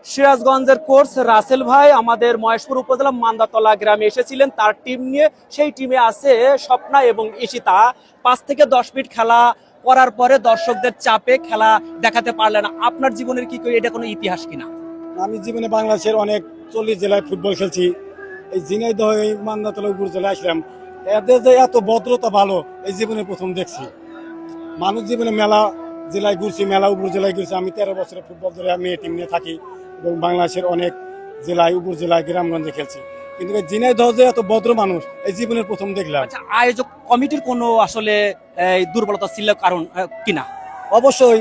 সিরাজগঞ্জের coach Russell ভাই আমাদের মহেশপুর উপজেলা মান্দাতলা গ্রামে এসেছিলেন তার টিম নিয়ে। সেই টিমে আছে স্বপ্না এবং ঈশিতা। 5 থেকে 10 মিনিট খেলা করার পরে দর্শকদের চাপে খেলা দেখাতে পারলেন না। আপনার জীবনের কি এটা কোনো ইতিহাস কিনা? আমি জীবনে বাংলাদেশের অনেক 40 জেলায় ফুটবল খেলছি। এই ঝিনাইদহ এই মান্দাতলা উপজেলায় আসলাম, এদের যে এত ভদ্রতা ভালো এই জীবনে প্রথম দেখছি। মানুষ জীবনে মেলা জেলায় ঘুরছি, মেলা উপজেলায় ঘুরছি। আমি 13 বছরের ফুটবল ধরে মেয়ে টিম নিয়ে থাকি এবং বাংলাদেশের অনেক জেলায় উপজেলায় গ্রামগঞ্জে খেলছি, কিন্তু এই ঝিনাইদহ যে এত ভদ্র মানুষ এই জীবনের প্রথম দেখলাম। আচ্ছা, আয়োজক কমিটির কোনো আসলে দুর্বলতা ছিল কারণ কিনা? অবশ্যই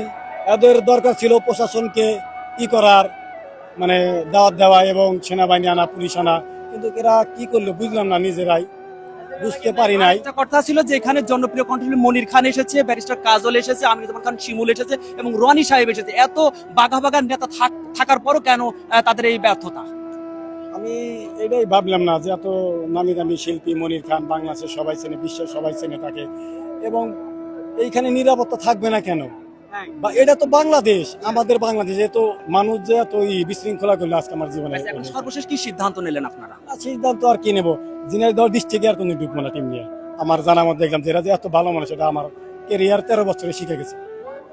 এদের দরকার ছিল প্রশাসনকে করার, মানে দাওয়াত দেওয়া এবং সেনাবাহিনী আনা, পুলিশ আনা, কিন্তু এরা কি করলো বুঝলাম না, নিজেরাই বুঝতে পারি নাই। একটা কথা ছিল যে এখানে জনপ্রিয় কণ্ঠশিল্পী মনির খান এসেছে, ব্যারিস্টার কাজল এসেছে, আমিরুজ্জামান খান শিমুল এসেছে এবং রনি সাহেব এসেছে। এত বাঘা বাঘা নেতা থাকার পরও কেন তাদের এই ব্যর্থতা? আমি এটাই ভাবলাম না যে এত নামি দামি শিল্পী মনির খান বাংলাদেশের সবাই চেনে, বিশ্বের সবাই চেনে তাকে, এবং এইখানে নিরাপত্তা থাকবে না কেন? বা এটা তো বাংলাদেশ, আমাদের বাংলাদেশ, এ তো মানুষ যে এত বিশৃঙ্খলা করলো আজকে আমার জীবনে। এখন সর্বশেষ কি সিদ্ধান্ত নিলেন আপনারা? সিদ্ধান্ত আর কি নেবো, ঝিনাইদহ ডিস্ট্রিক্টে আর কোনো ঢুকবো না টিম নিয়ে। আমার জানা মতো দেখলাম যে এরা যে এত ভালো মানুষ, এটা আমার কেরিয়ার 13 বছরে শিখে গেছে।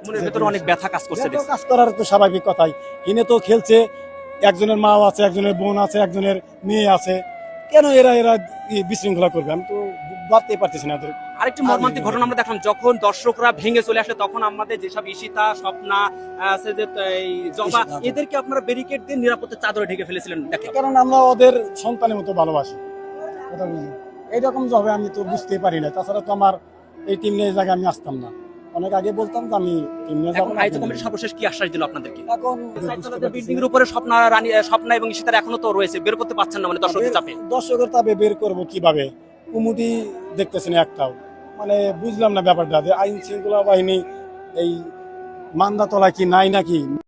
মনের ভেতরে অনেক ব্যথা কাজ করছে। কাজ করার তো স্বাভাবিক কথাই, কিনে তো খেলছে, একজনের মা আছে, একজনের বোন আছে, একজনের মেয়ে আছে, কেন এরা বিশৃঙ্খলা করবে? আমি তো ভাবতেই পারতেছি না। আরেকটি মর্মান্তিক ঘটনা আমরা দেখলাম, যখন দর্শকরা ভেঙে চলে আসে তখন আমাদের যেসব ঈশিতা, স্বপ্না আছে যে এই জবা, এদেরকে আপনারা ব্যারিকেড দিয়ে নিরাপত্তার চাদরে ঢেকে ফেলেছিলেন দেখলাম। কারণ আমরা ওদের সন্তানের মতো ভালোবাসি, কথা বুঝলি? এইরকম যে হবে আমি তো বুঝতেই পারি না। তাছাড়া তো আমার এই টিম নিয়ে জায়গায় আমি আসতাম না, অনেক আগে বলতাম যে আমি টিম নিয়ে যাবো। আয়োজক কমিটি সর্বশেষ কি আশ্বাস দিল আপনাদেরকে? এখন বিল্ডিং এর উপরে স্বপ্না এবং ঈশিতার এখনো তো রয়েছে, বের করতে পারছেন না মানে দর্শকদের চাপে। দর্শকের চাপে বের করবো কিভাবে? কুমুটি দেখতেছেন একটাও, মানে বুঝলাম না ব্যাপারটা, যে আইন শৃঙ্খলা বাহিনী এই মান্দাতলা কি নাই নাকি?